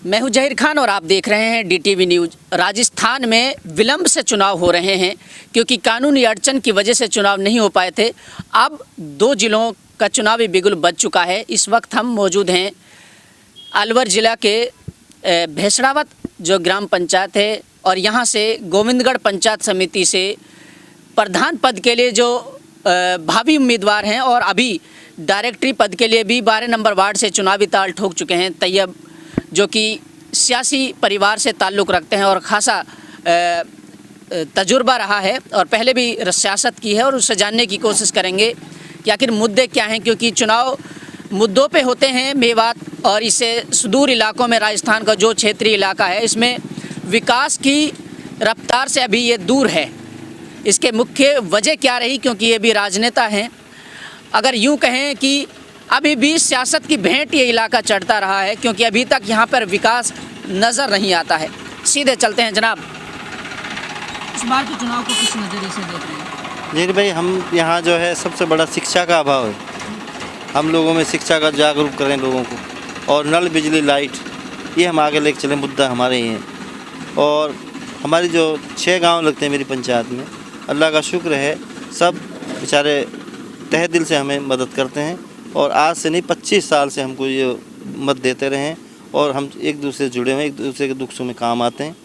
मैं हूं जहीर खान और आप देख रहे हैं डीटीवी न्यूज़। राजस्थान में विलंब से चुनाव हो रहे हैं क्योंकि कानूनी अड़चन की वजह से चुनाव नहीं हो पाए थे। अब 2 जिलों का चुनावी बिगुल बज चुका है। इस वक्त हम मौजूद हैं अलवर ज़िला के भैंसड़ावत जो ग्राम पंचायत है और यहाँ से गोविंदगढ़ पंचायत समिति से प्रधान पद के लिए जो भावी उम्मीदवार हैं और अभी डायरेक्टरी पद के लिए भी 12 नंबर वार्ड से चुनावी ताल ठोक चुके हैं तैयब, जो कि सियासी परिवार से ताल्लुक़ रखते हैं और ख़ासा तजुर्बा रहा है और पहले भी सियासत की है और उससे जानने की कोशिश करेंगे कि आखिर मुद्दे क्या हैं, क्योंकि चुनाव मुद्दों पे होते हैं। मेवात और इससे सुदूर इलाकों में राजस्थान का जो क्षेत्रीय इलाका है इसमें विकास की रफ्तार से अभी ये दूर है। इसके मुख्य वजह क्या रही, क्योंकि ये भी राजनेता हैं। अगर यूँ कहें कि अभी भी सियासत की भेंट ये इलाका चढ़ता रहा है क्योंकि अभी तक यहाँ पर विकास नज़र नहीं आता है। सीधे चलते हैं जनाब, इस बार के चुनाव को किस नज़रिए से देख रहे हैं? जी भाई, हम यहाँ जो है सबसे बड़ा शिक्षा का अभाव है। हम लोगों में शिक्षा का जागरूक करें लोगों को, और नल बिजली लाइट ये हम आगे लेके चलें, मुद्दा हमारे ही हैं। और हमारी जो 6 गांव लगते हैं मेरी पंचायत में, अल्लाह का शुक्र है सब बेचारे तहे दिल से हमें मदद करते हैं और आज से नहीं 25 साल से हमको ये मदद देते रहे हैं और हम एक दूसरे से जुड़े हुए हैं, एक दूसरे के दुख सुख में काम आते हैं।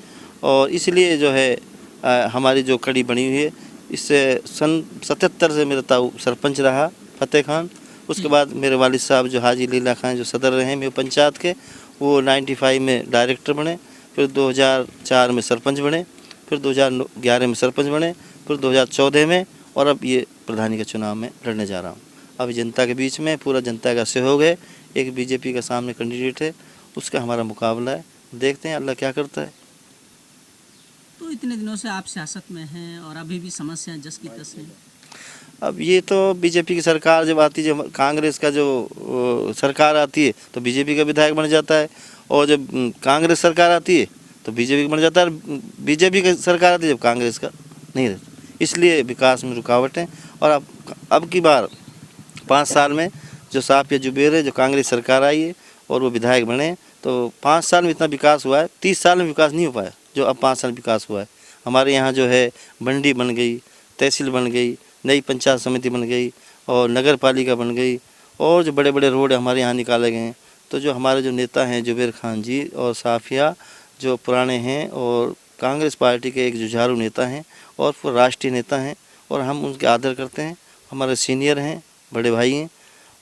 और इसलिए जो है हमारी जो कड़ी बनी हुई है, इससे सन 77 से मेरा ताऊ सरपंच रहा फतेह खान। उसके बाद मेरे वालिद साहब जो हाजी लीला खान जो सदर रहे मेरे पंचायत के, वो 95 में डायरेक्टर बने, फिर 2004 में सरपंच बने, फिर 2011 में सरपंच बने, फिर 2014 में, और अब ये प्रधानी के चुनाव में लड़ने जा रहा हूँ। अब जनता के बीच में पूरा जनता का सहयोग है। एक बीजेपी का सामने कैंडिडेट है, उसका हमारा मुकाबला है। देखते हैं अल्लाह क्या करता है। तो इतने दिनों से आप सियासत में हैं और अभी भी समस्या जस की तस है। अब ये तो बीजेपी की सरकार जब आती है, जब कांग्रेस का जो सरकार आती है तो बीजेपी का विधायक बन जाता है, और जब कांग्रेस सरकार आती है तो बीजेपी का बन जाता है। बीजेपी की सरकार आती है जब कांग्रेस का नहीं रहता, इसलिए विकास में रुकावट है। और अब की बार 5 साल में जो साफिया जुबेर है, जो कांग्रेस सरकार आई है और वो विधायक बने, तो 5 साल में इतना विकास हुआ है, 30 साल में विकास नहीं हो पाया जो अब 5 साल में विकास हुआ है। हमारे यहाँ जो है मंडी बन गई, तहसील बन गई, नई पंचायत समिति बन गई और नगर पालिका बन गई, और जो बड़े बड़े रोड हमारे यहाँ निकाले गए हैं। तो जो हमारे जो नेता हैं जुबेर खान जी और साफिया जो पुराने हैं और कांग्रेस पार्टी के एक जुझारू नेता हैं और फिर राष्ट्रीय नेता हैं, और हम उनके आदर करते हैं। हमारे सीनियर हैं, बड़े भाई हैं,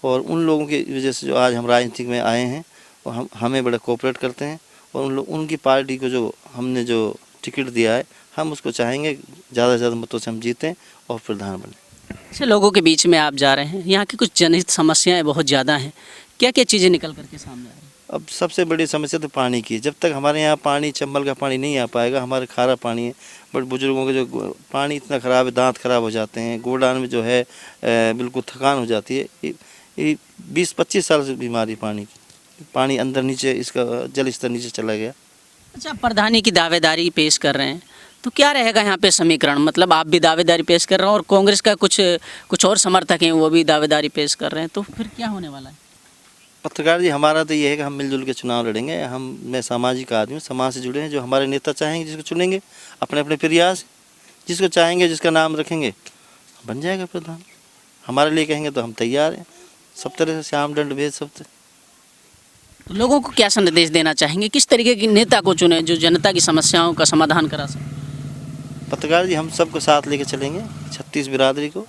और उन लोगों की वजह से जो आज हम राजनीति में आए हैं और हमें बड़ा कोऑपरेट करते हैं। और उनकी पार्टी को जो हमने जो टिकट दिया है, हम उसको चाहेंगे ज़्यादा से ज़्यादा मतों से हम जीतें और प्रधान बने। ऐसे लोगों के बीच में आप जा रहे हैं, यहाँ की कुछ जनहित समस्याएं बहुत ज़्यादा हैं, क्या क्या चीज़ें निकल करके सामने आ रही हैं? अब सबसे बड़ी समस्या तो पानी की। जब तक हमारे यहाँ पानी, चंबल का पानी नहीं आ पाएगा, हमारे खारा पानी है, बट बुजुर्गों के जो पानी इतना ख़राब है, दांत खराब हो जाते हैं, गोडान में जो है बिल्कुल थकान हो जाती है। ये 20-25 साल से बीमारी पानी की, पानी अंदर नीचे, इसका जल स्तर नीचे चला गया। अच्छा, प्रधानी की दावेदारी पेश कर रहे हैं, तो क्या रहेगा यहाँ पे समीकरण? मतलब आप भी दावेदारी पेश कर रहे हैं और कांग्रेस का कुछ और समर्थक हैं वो भी दावेदारी पेश कर रहे हैं, तो फिर क्या होने वाला है? पत्रकार जी, हमारा तो ये है कि हम मिलजुल के चुनाव लड़ेंगे। मैं सामाजिक आदमी, समाज से जुड़े हैं। जो हमारे नेता चाहेंगे जिसको चुनेंगे, अपने अपने प्रयास, जिसको चाहेंगे, जिसका नाम रखेंगे, बन जाएगा प्रधान। हमारे लिए कहेंगे तो हम तैयार हैं, सब तरह से श्याम दंड भेद सब। तो लोगों को क्या संदेश देना चाहेंगे, किस तरीके की नेता को चुने जो जनता की समस्याओं का समाधान करा सके? पत्रकार जी, हम सबको साथ लेके चलेंगे, 36 बिरादरी को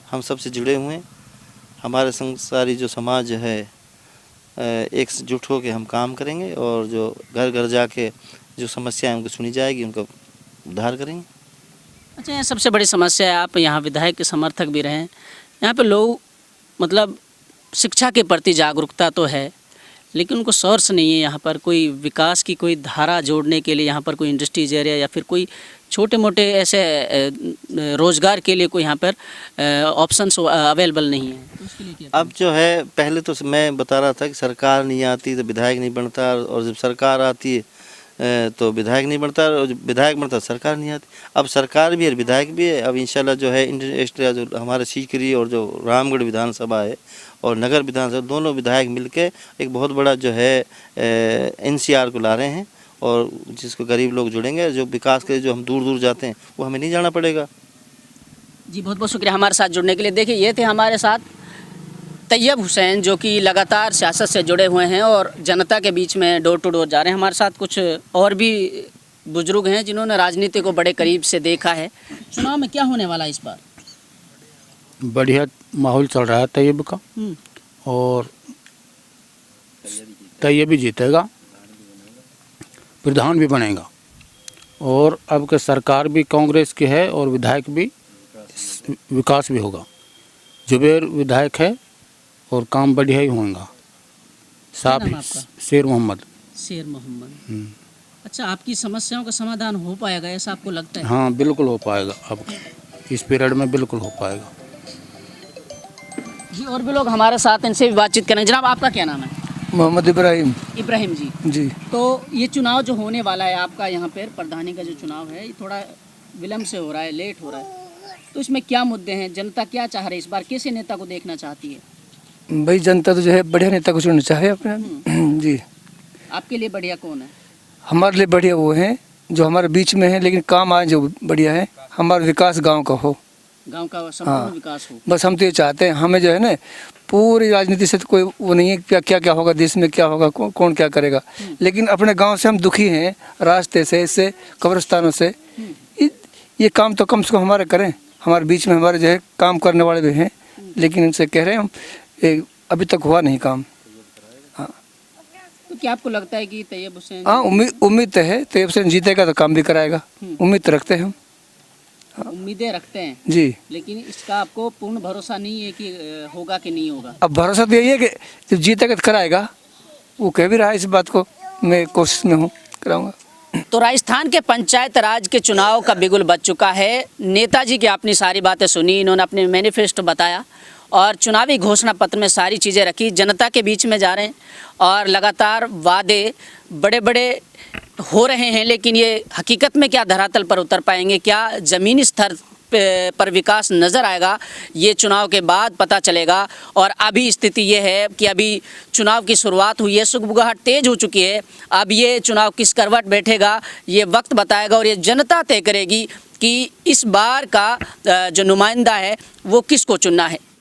हम सबसे जुड़े हुए हैं। हमारे संसारी जो समाज है एकजुट हो के हम काम करेंगे, और जो घर घर जाके जो समस्याएं उनको सुनी जाएगी, उनका उद्धार करेंगे। अच्छा, यहाँ सबसे बड़ी समस्या है, आप यहाँ विधायक के समर्थक भी रहे हैं, यहाँ पे लोग मतलब शिक्षा के प्रति जागरूकता तो है लेकिन उनको सोर्स नहीं है। यहाँ पर कोई विकास की कोई धारा जोड़ने के लिए यहाँ पर कोई इंडस्ट्रीज एरिया या फिर कोई छोटे मोटे ऐसे रोज़गार के लिए कोई यहाँ पर ऑप्शंस अवेलेबल नहीं है, तो उसके लिए क्या? अब जो है, पहले तो मैं बता रहा था कि सरकार नहीं आती तो विधायक नहीं बनता, और जब सरकार आती है तो विधायक नहीं बनता, और जब विधायक बनता सरकार नहीं आती। अब सरकार भी है, विधायक भी है। अब इंशाल्लाह जो है इंडस्ट्रिया जो हमारे सीकरी और जो रामगढ़ विधानसभा है और नगर विधानसभा, दोनों विधायक मिलके एक बहुत बड़ा जो है एनसीआर को ला रहे हैं, और जिसको गरीब लोग जुड़ेंगे, जो विकास के लिए जो हम दूर दूर जाते हैं वो हमें नहीं जाना पड़ेगा। जी बहुत बहुत शुक्रिया हमारे साथ जुड़ने के लिए। देखिए ये थे हमारे साथ तैयब हुसैन, जो कि लगातार सियासत से जुड़े हुए हैं और जनता के बीच में डोर टू डोर जा रहे हैं। हमारे साथ कुछ और भी बुजुर्ग हैं जिन्होंने राजनीति को बड़े करीब से देखा है। चुनाव में क्या होने वाला है इस बार? बढ़िया माहौल चल रहा है तैयब का, और तैयब भी जीतेगा, प्रधान भी बनेगा, और अब के सरकार भी कांग्रेस की है और विधायक भी, विकास भी होगा। जुबेर विधायक है और काम बढ़िया ही होगा। साफ नाम आपका? शेर मोहम्मद। शेर मोहम्मद। अच्छा, आपकी समस्याओं का समाधान हो पाएगा ऐसा आपको लगता है? हाँ बिल्कुल हो पाएगा, अब इस पीरियड में बिल्कुल हो पाएगा। जी और भी लोग हमारे साथ, इनसे भी बातचीत करें। जनाब आपका क्या नाम है? मोहम्मद इब्राहिम इब्राहिम जी। जी। तो ये चुनाव जो होने वाला है आपका यहाँ पर, प्रधानी का जो चुनाव है, ये थोड़ा विलम्ब से हो रहा है, लेट हो रहा है, तो इसमें क्या मुद्दे हैं? जनता क्या चाह रही है इस बार? कैसे नेता को देखना चाहती है? भाई जनता तो जो है बढ़िया नेता को चुनना चाहे अपने। जी। आपके लिए बढ़िया कौन है? हमारे लिए बढ़िया वो हैं जो हमारे बीच में है, लेकिन काम आए जो बढ़िया है, हमारा विकास गांव का हो, गांव का संपूर्ण विकास हो। बस हम तो ये चाहते हैं। हमें जो है ना पूरी राजनीति से तो कोई वो नहीं है क्या क्या क्या होगा देश में, क्या होगा, कौन क्या करेगा, लेकिन अपने गांव से हम दुखी हैं, रास्ते से, इससे, कब्रिस्तानों से। ये काम तो कम से कम हमारे करें। हमारे बीच में हमारे जो है काम करने वाले भी हैं, लेकिन इनसे कह रहे हैं हम, अभी तक हुआ नहीं काम। हाँ, तो क्या आपको लगता है कि तैयब हुसैन? हाँ उम्मीद तो है, तैयब हुसैन जीतेगा तो काम भी कराएगा, उम्मीद तो रखते हैं हम। उम्मीदें रखते हैं जी, लेकिन इसका आपको पूर्ण भरोसा नहीं है कि होगा कि नहीं होगा? अब भरोसा तो यही है कि जब जीतेगा तो कराएगा। वो कह भी रहा है इस बात को, मैं कोशिश में हूँ, कराऊंगा। तो राजस्थान के पंचायत राज के चुनाव का बिगुल बज चुका है। नेताजी की आपने सारी बातें सुनी, इन्होंने अपने मैनिफेस्टो बताया और चुनावी घोषणा पत्र में सारी चीज़ें रखी। जनता के बीच में जा रहे हैं और लगातार वादे बड़े बड़े हो रहे हैं, लेकिन ये हकीकत में क्या धरातल पर उतर पाएंगे, क्या ज़मीनी स्तर पर विकास नज़र आएगा, ये चुनाव के बाद पता चलेगा। और अभी स्थिति ये है कि अभी चुनाव की शुरुआत हुई है, सुगबुगाहट तेज़ हो चुकी है। अब ये चुनाव किस करवट बैठेगा ये वक्त बताएगा और ये जनता तय करेगी कि इस बार का जो नुमाइंदा है वो किसको चुनना है।